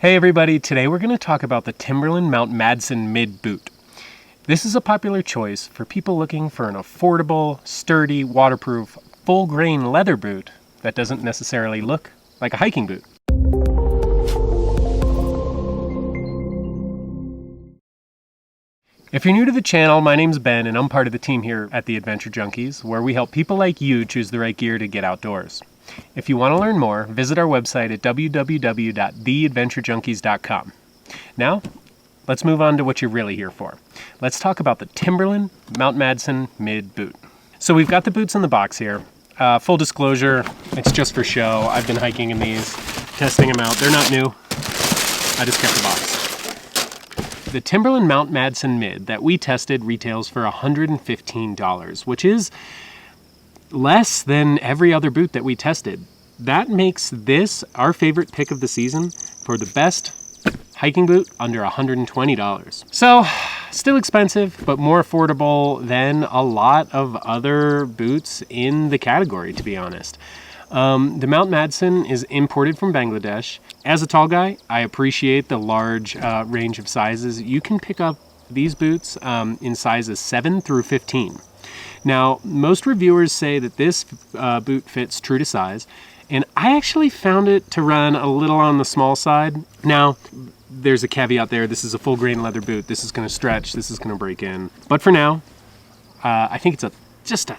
Hey everybody, today we're going to talk about the Timberland Maddsen Mid Boot. This is a popular choice for people looking for an affordable, sturdy, waterproof, full-grain leather boot that doesn't necessarily look like a hiking boot. If you're new to the channel, my name's Ben and I'm part of the team here at the Adventure Junkies, where we help people like you choose the right gear to get outdoors. If you want to learn more, visit our website at www.theadventurejunkies.com. Now, let's move on to what you're really here for. Let's talk about the Timberland Maddsen Mid Boot. So we've got the boots in the box here. Full disclosure, it's just for show. I've been hiking in these, testing them out. They're not new. I just kept the box. The Timberland Maddsen Mid that we tested retails for $115, which is less than every other boot that we tested. That makes this our favorite pick of the season for the best hiking boot under $120. So, still expensive, but more affordable than a lot of other boots in the category, to be honest. The Maddsen is imported from Bangladesh. As a tall guy, I appreciate the large range of sizes. You can pick up these boots in sizes 7 through 15. Now, most reviewers say that this boot fits true to size, and I actually found it to run a little on the small side. Now, there's a caveat there. This is a full grain leather boot. This is going to stretch. This is going to break in. But for now, I think it's just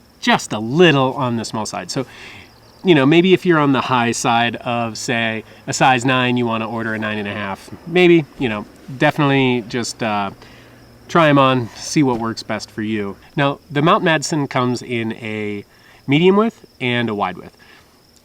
a little on the small side. So, you know, maybe if you're on the high side of, say, a size 9, you want to order a 9.5. Maybe, you know, definitely just try them on, see what works best for you. Now, the Maddsen comes in a medium width and a wide width.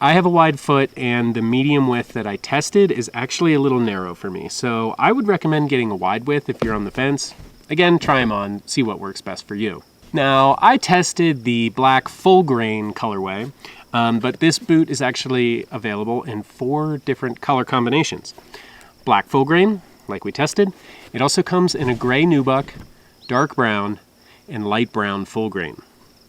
I have a wide foot, and the medium width that I tested is actually a little narrow for me. So I would recommend getting a wide width if you're on the fence. Again, try them on, see what works best for you. Now, I tested the black full grain colorway, but this boot is actually available in 4 different color combinations. Black full grain, like we tested. It also comes in a gray nubuck, dark brown, and light brown full grain.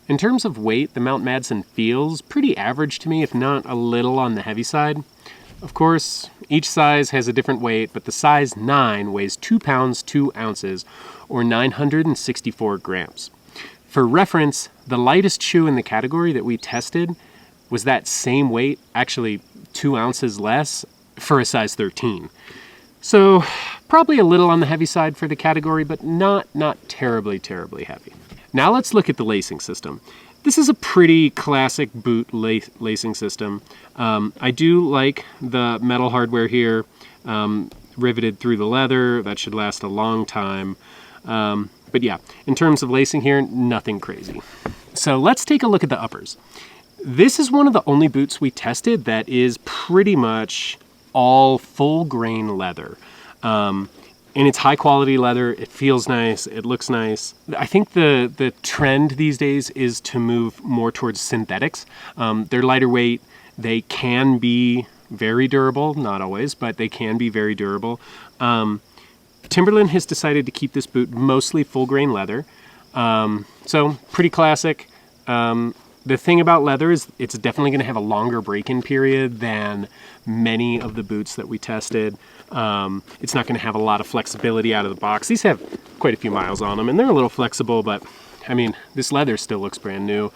In terms of weight, the Maddsen feels pretty average to me, if not a little on the heavy side. Of course, each size has a different weight, but the size 9 weighs 2 pounds 2 ounces, or 964 grams. For reference, the lightest shoe in the category that we tested was that same weight, actually 2 ounces less, for a size 13. So probably a little on the heavy side for the category, but not terribly heavy. Now let's look at the lacing system. This is a pretty classic boot lacing system. I do like the metal hardware here, riveted through the leather. That should last a long time. But yeah, in terms of lacing here, nothing crazy. So let's take a look at the uppers. This is one of the only boots we tested that is pretty much all full grain leather. And it's high quality leather. It feels nice. It looks nice. I think the trend these days is to move more towards synthetics. They're lighter weight. They can be very durable, not always, but they can be very durable. Timberland has decided to keep this boot mostly full grain leather. So pretty classic. The thing about leather is it's definitely going to have a longer break-in period than many of the boots that we tested. It's not going to have a lot of flexibility out of the box. These have quite a few miles on them, and they're a little flexible, but I mean, this leather still looks brand new.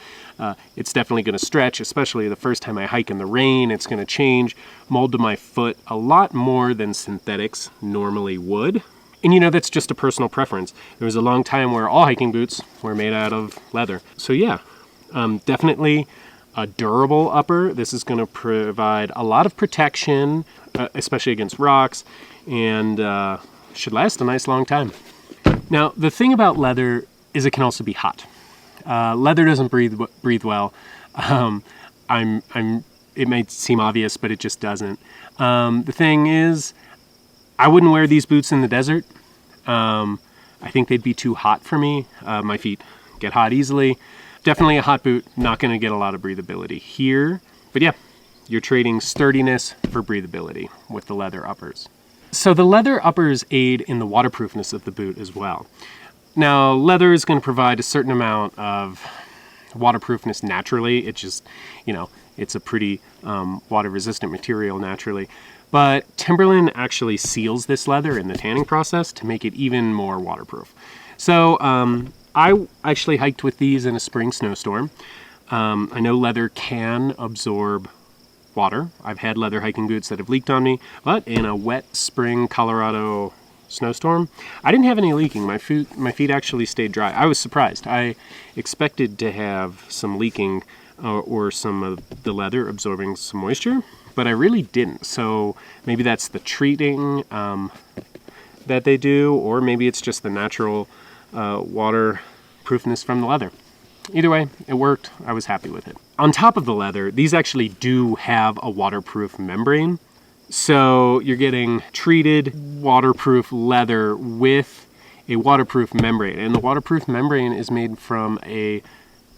It's definitely going to stretch, especially the first time I hike in the rain. It's going to change, mold to my foot a lot more than synthetics normally would. And you know, that's just a personal preference. There was a long time where all hiking boots were made out of leather. So yeah. Definitely a durable upper. This is going to provide a lot of protection, especially against rocks, and should last a nice long time. Now, the thing about leather is it can also be hot. Leather doesn't breathe well. It may seem obvious, but it just doesn't. The thing is, I wouldn't wear these boots in the desert. I think they'd be too hot for me. My feet get hot easily. Definitely a hot boot, not going to get a lot of breathability here. But yeah, you're trading sturdiness for breathability with the leather uppers. So the leather uppers aid in the waterproofness of the boot as well. Now, leather is going to provide a certain amount of waterproofness naturally. It just, you know, it's a pretty water resistant material naturally. but Timberland actually seals this leather in the tanning process to make it even more waterproof. So I actually hiked with these in a spring snowstorm. I know leather can absorb water. I've had leather hiking boots that have leaked on me, but in a wet spring Colorado snowstorm, I didn't have any leaking. My feet actually stayed dry. I was surprised. I expected to have some leaking or some of the leather absorbing some moisture, but I really didn't. So maybe that's the treating that they do, or maybe it's just the natural waterproofness from the leather. Either way, it worked. I was happy with it. On top of the leather, these actually do have a waterproof membrane. So you're getting treated waterproof leather with a waterproof membrane. And the waterproof membrane is made from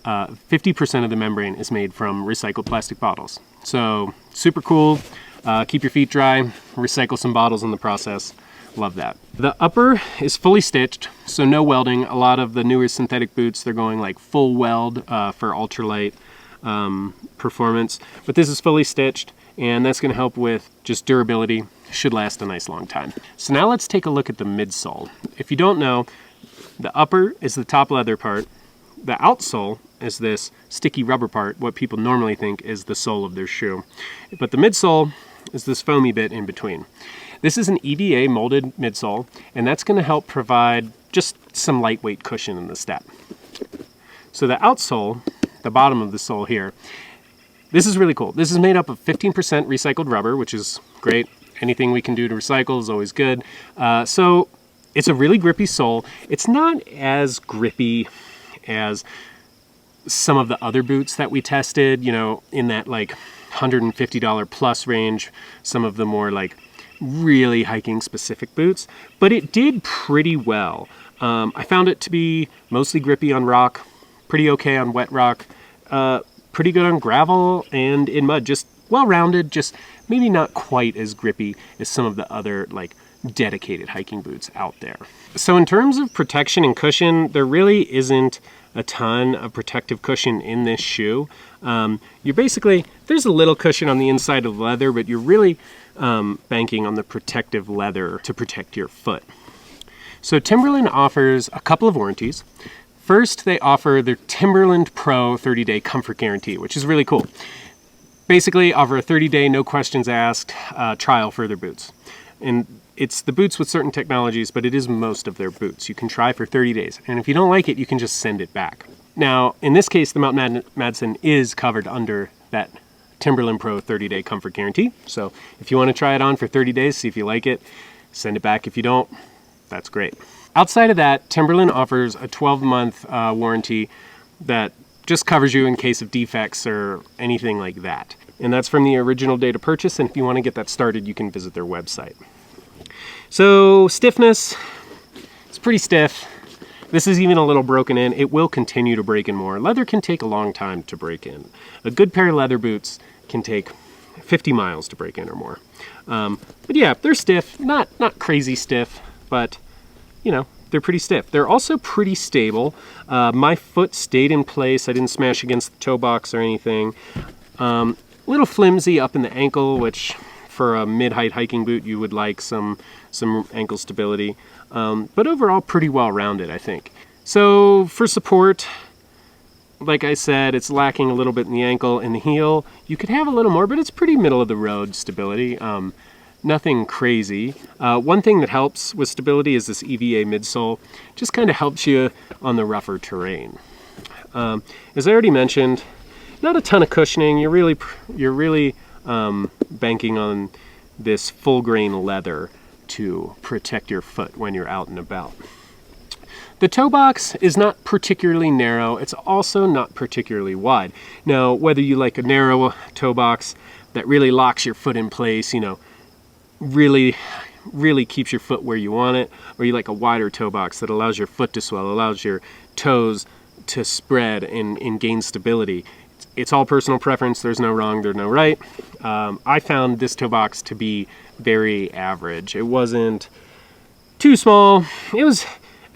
50% of the membrane is made from recycled plastic bottles. So super cool. Keep your feet dry, recycle some bottles in the process. Love that. The upper is fully stitched, so no welding. A lot of the newer synthetic boots, they're going like full weld for ultralight performance. But this is fully stitched, and that's going to help with just durability. Should last a nice long time. So now let's take a look at the midsole. If you don't know, the upper is the top leather part. The outsole is this sticky rubber part, what people normally think is the sole of their shoe. But the midsole is this foamy bit in between. This is an EVA molded midsole, and that's going to help provide just some lightweight cushion in the step. So the outsole, the bottom of the sole here, this is really cool. This is made up of 15% recycled rubber, which is great. Anything we can do to recycle is always good. So it's a really grippy sole. It's not as grippy as some of the other boots that we tested, you know, in that like $150 plus range, some of the more like really hiking specific boots, but it did pretty well. I found it to be mostly grippy on rock, pretty okay on wet rock, pretty good on gravel and in mud, just well-rounded, just maybe not quite as grippy as some of the other like dedicated hiking boots out there. So in terms of protection and cushion, there really isn't a ton of protective cushion in this shoe. You're basically, there's a little cushion on the inside of the leather, but you're really banking on the protective leather to protect your foot. So Timberland offers a couple of warranties. First, they offer their Timberland Pro 30-day comfort guarantee, which is really cool. Basically, offer a 30-day, no questions asked trial for their boots. And it's the boots with certain technologies, but it is most of their boots. You can try for 30 days. And if you don't like it, you can just send it back. Now, in this case, the Maddsen is covered under that Timberland Pro 30-day comfort guarantee. So if you want to try it on for 30 days, see if you like it, send it back. If you don't, that's great. Outside of that, Timberland offers a 12-month warranty that just covers you in case of defects or anything like that. And that's from the original date of purchase. And if you want to get that started, you can visit their website. So stiffness, it's pretty stiff. This is even a little broken in. It will continue to break in more. Leather can take a long time to break in. A good pair of leather boots can take 50 miles to break in or more. But yeah, they're stiff, not crazy stiff, but you know, they're pretty stiff. They're also pretty stable. My foot stayed in place. I didn't smash against the toe box or anything. A little flimsy up in the ankle, which for a mid-height hiking boot, you would like some ankle stability. But overall, pretty well-rounded, I think. So for support, like I said, it's lacking a little bit in the ankle and the heel. You could have a little more, but it's pretty middle-of-the-road stability. Nothing crazy. One thing that helps with stability is this EVA midsole. Just kind of helps you on the rougher terrain. As I already mentioned, not a ton of cushioning. You're really banking on this full grain leather to protect your foot when you're out and about. The toe box is not particularly narrow. It's also not particularly wide. Now, whether you like a narrow toe box that really locks your foot in place, you know, really keeps your foot where you want it, or you like a wider toe box that allows your foot to swell, allows your toes to spread and gain stability. It's all personal preference. There's no wrong, there's no right. I found this toe box to be very average. It wasn't too small. It was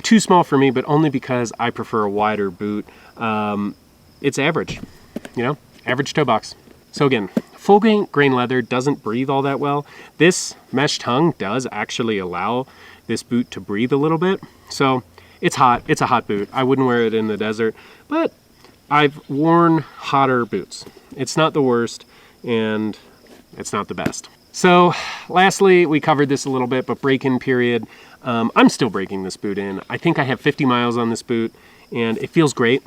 too small for me, but only because I prefer a wider boot. It's average, you know, average toe box. So again, Full grain leather doesn't breathe all that well. This mesh tongue does actually allow this boot to breathe a little bit. So it's hot. It's a hot boot. I wouldn't wear it in the desert, but I've worn hotter boots. It's not the worst, and it's not the best. So lastly, we covered this a little bit, but break-in period. I'm still breaking this boot in. I think I have 50 miles on this boot, and it feels great.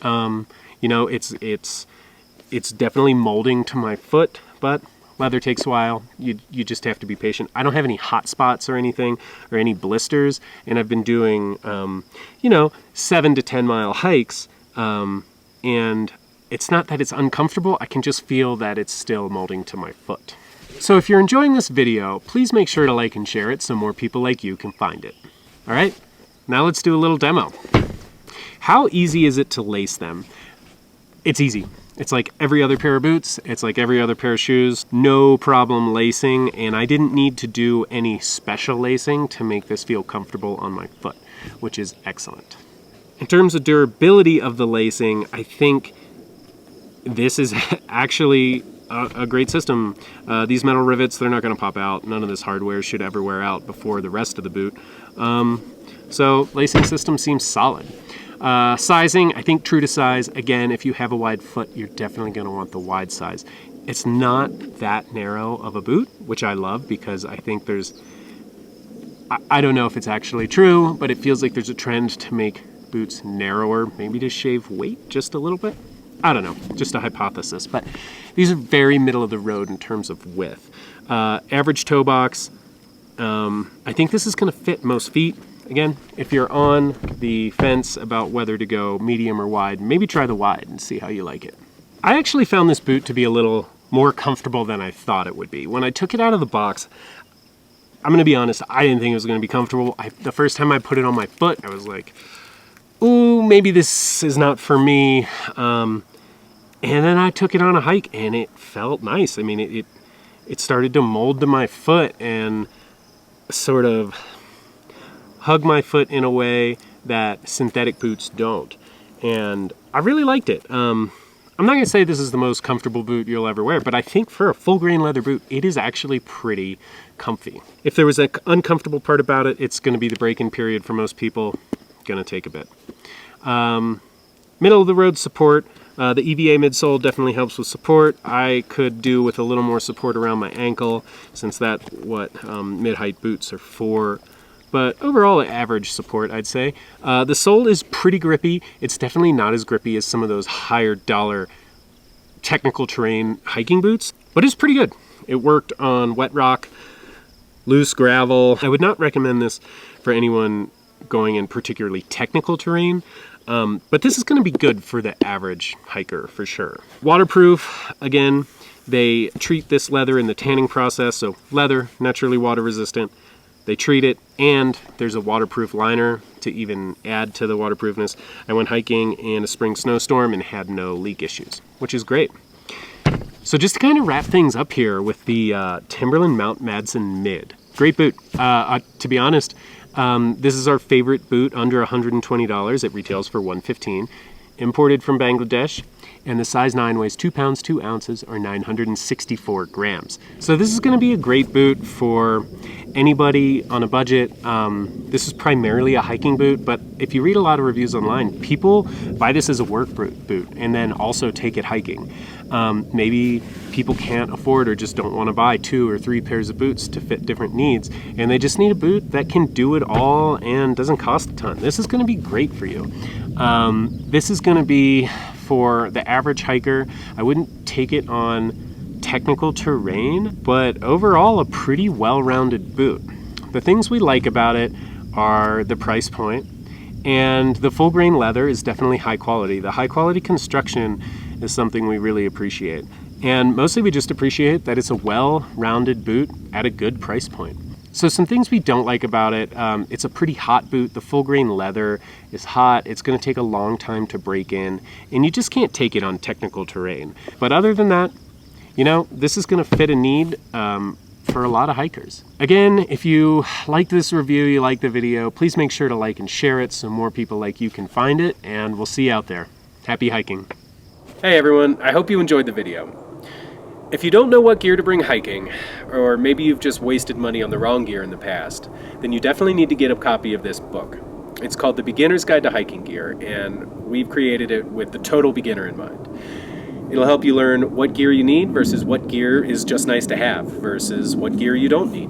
You know, it's definitely molding to my foot, but leather takes a while. You just have to be patient. I don't have any hot spots or anything, or any blisters, and I've been doing, you know, 7 to 10 mile hikes, and it's not that it's uncomfortable. I can just feel that it's still molding to my foot. So if you're enjoying this video, please make sure to like and share it so more people like you can find it. All right, now let's do a little demo. How easy is it to lace them? It's easy. It's like every other pair of boots. It's like every other pair of shoes. No problem lacing, and I didn't need to do any special lacing to make this feel comfortable on my foot, which is excellent. In terms of durability of the lacing, I think this is actually a great system. These metal rivets, they're not going to pop out. None of this hardware should ever wear out before the rest of the boot. So lacing system seems solid. Sizing, I think true to size. Again, if you have a wide foot, you're definitely going to want the wide size. It's not that narrow of a boot, which I love because I think there's, I don't know if it's actually true, but it feels like there's a trend to make boots narrower, maybe to shave weight just a little bit. I don't know, just a hypothesis, but these are very middle of the road in terms of width. Average toe box, I think this is going to fit most feet. Again, if you're on the fence about whether to go medium or wide, maybe try the wide and see how you like it. I actually found this boot to be a little more comfortable than I thought it would be. When I took it out of the box, I'm going to be honest, I didn't think it was going to be comfortable. The first time I put it on my foot, I was like, ooh, maybe this is not for me. And then I took it on a hike and it felt nice. I mean, it started to mold to my foot and sort of hug my foot in a way that synthetic boots don't. And I really liked it. I'm not gonna say this is the most comfortable boot you'll ever wear, but I think for a full grain leather boot, it is actually pretty comfy. If there was an uncomfortable part about it, it's gonna be the break-in period for most people. Gonna take a bit. Middle of the road support. The EVA midsole definitely helps with support. I could do with a little more support around my ankle, since that's what mid-height boots are for. But overall, average support, I'd say. The sole is pretty grippy. It's definitely not as grippy as some of those higher dollar technical terrain hiking boots, but it's pretty good. It worked on wet rock, loose gravel. I would not recommend this for anyone going in particularly technical terrain. But this is going to be good for the average hiker for sure. Waterproof, again, they treat this leather in the tanning process. So leather, naturally water resistant. They treat it, and there's a waterproof liner to even add to the waterproofness. I went hiking in a spring snowstorm and had no leak issues, which is great. So just to kind of wrap things up here with the Timberland Maddsen Mid. Great boot. To be honest, this is our favorite boot under $120. It retails for $115. Imported from Bangladesh, and the size 9 weighs 2 pounds 2 ounces or 964 grams. So this is going to be a great boot for anybody on a budget. This is primarily a hiking boot, but if you read a lot of reviews online, people buy this as a work boot and then also take it hiking. Maybe people can't afford or just don't want to buy 2 or 3 pairs of boots to fit different needs, and they just need a boot that can do it all and doesn't cost a ton. This is going to be great for you. This is going to be for the average hiker. I wouldn't take it on technical terrain, but overall a pretty well-rounded boot. The things we like about it are the price point, and the full grain leather is definitely high quality. The high quality construction is something we really appreciate. And mostly we just appreciate that it's a well-rounded boot at a good price point. So some things we don't like about it, it's a pretty hot boot. The full grain leather is hot. It's going to take a long time to break in, and you just can't take it on technical terrain. But other than that, you know, this is going to fit a need for a lot of hikers. Again, if you like this review, you like the video, please make sure to like and share it so more people like you can find it, and we'll see you out there. Happy hiking. Hey everyone, I hope you enjoyed the video. If you don't know what gear to bring hiking, or maybe you've just wasted money on the wrong gear in the past, then you definitely need to get a copy of this book. It's called The Beginner's Guide to Hiking Gear, and we've created it with the total beginner in mind. It'll help you learn what gear you need versus what gear is just nice to have versus what gear you don't need.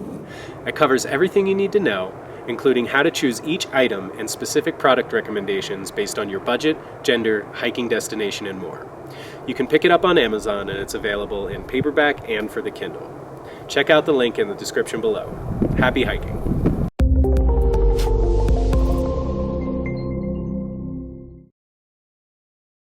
It covers everything you need to know, including how to choose each item and specific product recommendations based on your budget, gender, hiking destination, and more. You can pick it up on Amazon, and it's available in paperback and for the Kindle. Check out the link in the description below. Happy hiking!